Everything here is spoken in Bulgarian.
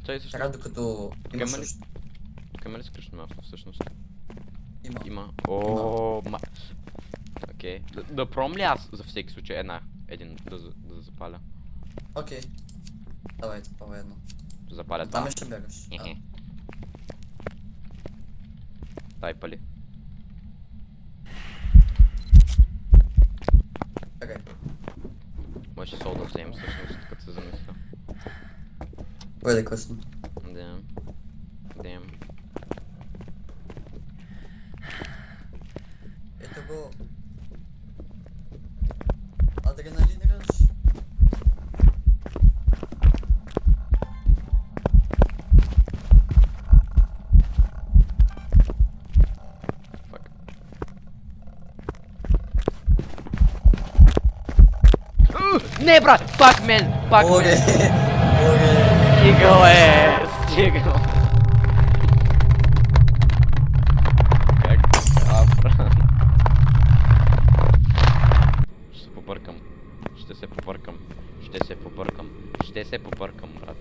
Чай също. Така докато имаш Има ли? още. Тук има ли скришно място всъщност? Има. Има. О, ма. Окей. Да пром ли аз за всеки случай един да запаля? Окей. Давай, това е едно. Запаля Там това. ще бягаш. Хе-хе. Дай пали. Чакай. Може сол да вземем всъщност, като се замисля. Бъде късно. Да. Дем. Ето го. Адреналин ръж. Фак. Не, брат! Пак мен! Пак Оре! мен! Оре! Стигал е! Стигал! Как? Брат. Ще се побъркам. Ще се побъркам. Ще се побъркам. Ще се побъркам, брат.